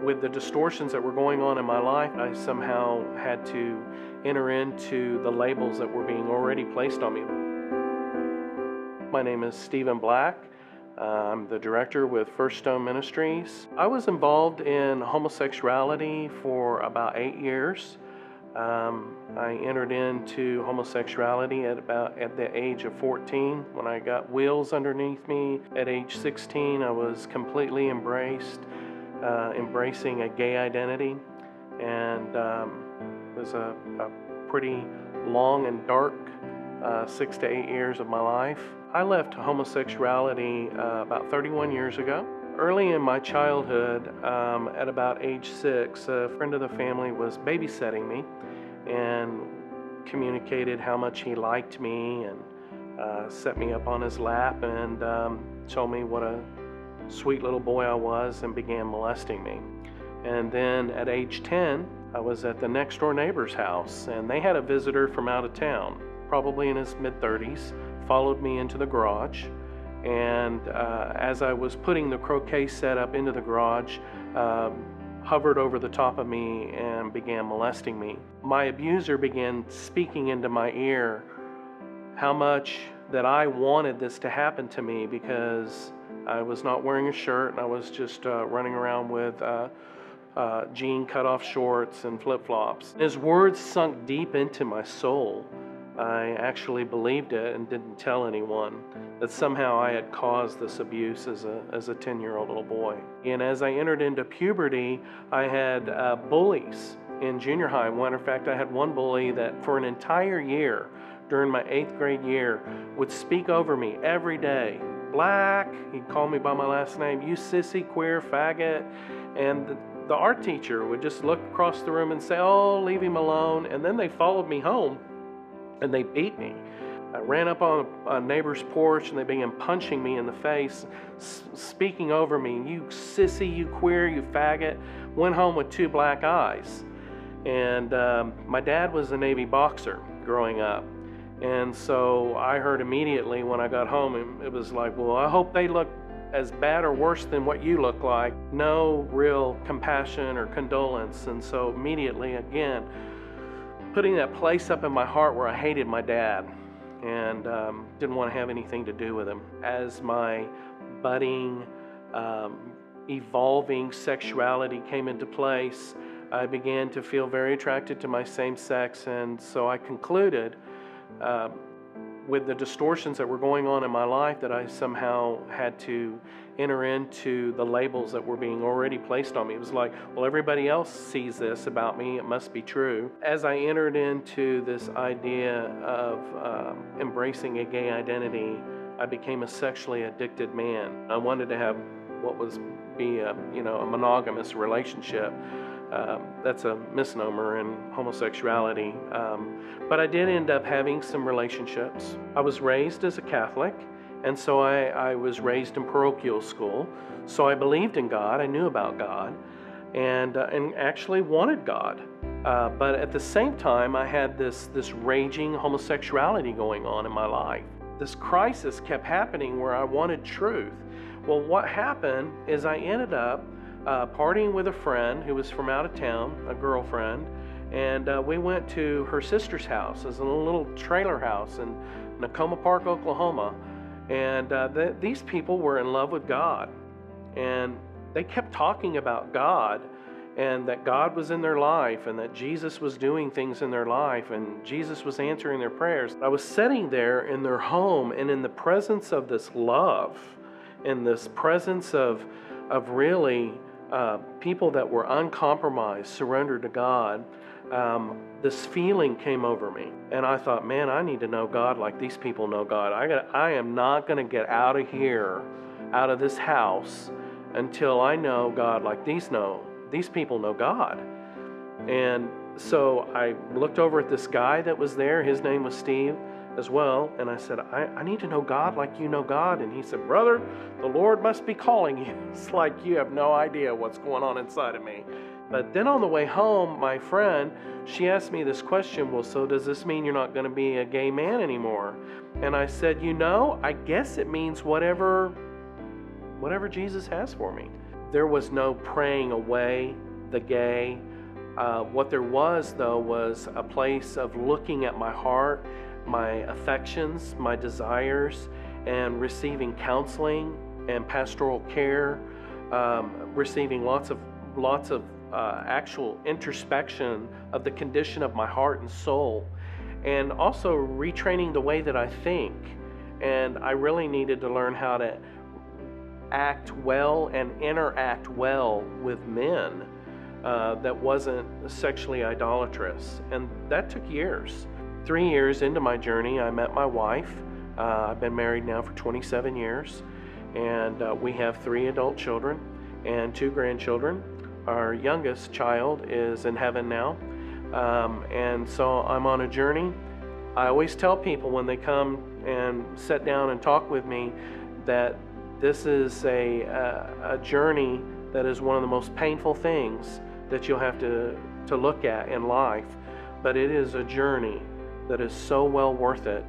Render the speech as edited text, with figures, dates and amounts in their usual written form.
With the distortions that were going on in my life, I somehow had to enter into the labels that were being already placed on me. My name is Stephen Black. I'm the director with First Stone Ministries. I was involved in homosexuality for about 8 years. I entered into homosexuality at the age of 14 when I got wheels underneath me. At age 16, I was completely embracing a gay identity, and it was a pretty long and dark 6 to 8 years of my life. I left homosexuality about 31 years ago. Early in my childhood, at about age 6, a friend of the family was babysitting me and communicated how much he liked me, and set me up on his lap and told me what a sweet little boy I was, and began molesting me. And then at age 10, I was at the next door neighbor's house, and they had a visitor from out of town, probably in his mid-30s, followed me into the garage. And as I was putting the croquet set up into the garage, hovered over the top of me and began molesting me. My abuser began speaking into my ear how much that I wanted this to happen to me, because I was not wearing a shirt and I was just running around with jean cut-off shorts and flip-flops. His words sunk deep into my soul. I actually believed it and didn't tell anyone that somehow I had caused this abuse as a 10-year-old little boy. And as I entered into puberty, I had bullies in junior high. Matter of fact, I had one bully that for an entire year, during my 8th grade year, would speak over me every day. Black, he'd call me by my last name, you sissy, queer, faggot. And the art teacher would just look across the room and say, oh, leave him alone. And then they followed me home and they beat me. I ran up on a neighbor's porch and they began punching me in the face, speaking over me, you sissy, you queer, you faggot. Went home with 2 black eyes. And my dad was a Navy boxer growing up. And so I heard immediately when I got home, it was like, well, I hope they look as bad or worse than what you look like. No real compassion or condolence. And so immediately, again, putting that place up in my heart where I hated my dad and didn't want to have anything to do with him. As my budding, evolving sexuality came into place, I began to feel very attracted to my same sex, and so I concluded with the distortions that were going on in my life that I somehow had to enter into the labels that were being already placed on me. It was like, well, everybody else sees this about me, it must be true. As I entered into this idea of embracing a gay identity, I became a sexually addicted man. I wanted to have what was a monogamous relationship. That's a misnomer in homosexuality. But I did end up having some relationships. I was raised as a Catholic, and so I was raised in parochial school. So I believed in God, I knew about God, and actually wanted God. But at the same time, I had this raging homosexuality going on in my life. This crisis kept happening where I wanted truth. Well, what happened is I ended up partying with a friend who was from out of town, a girlfriend, and we went to her sister's house. It was a little trailer house in Nakoma Park, Oklahoma, and these people were in love with God, and they kept talking about God, and that God was in their life, and that Jesus was doing things in their life, and Jesus was answering their prayers. I was sitting there in their home, and in the presence of this love, in this presence of really people that were uncompromised, surrendered to God, this feeling came over me. And I thought, man, I need to know God like these people know God. I am not going to get out of here, out of this house, until I know God like these people know God. And so I looked over at this guy that was there. His name was Steve as well. And I said, I need to know God like you know God. And he said, brother, the Lord must be calling you. It's like you have no idea what's going on inside of me. But then on the way home, my friend, she asked me this question, well, so does this mean you're not going to be a gay man anymore? And I said, I guess it means whatever Jesus has for me. There was no praying away the gay. What there was, though, was a place of looking at my heart, my affections, my desires, and receiving counseling and pastoral care, receiving lots of actual introspection of the condition of my heart and soul, and also retraining the way that I think. And I really needed to learn how to act well and interact well with men that wasn't sexually idolatrous. And that took years. 3 years into my journey, I met my wife. I've been married now for 27 years, and we have 3 adult children and 2 grandchildren. Our youngest child is in heaven now, and so I'm on a journey. I always tell people when they come and sit down and talk with me that this is a journey that is one of the most painful things that you'll have to look at in life, but it is a journey that is so well worth it.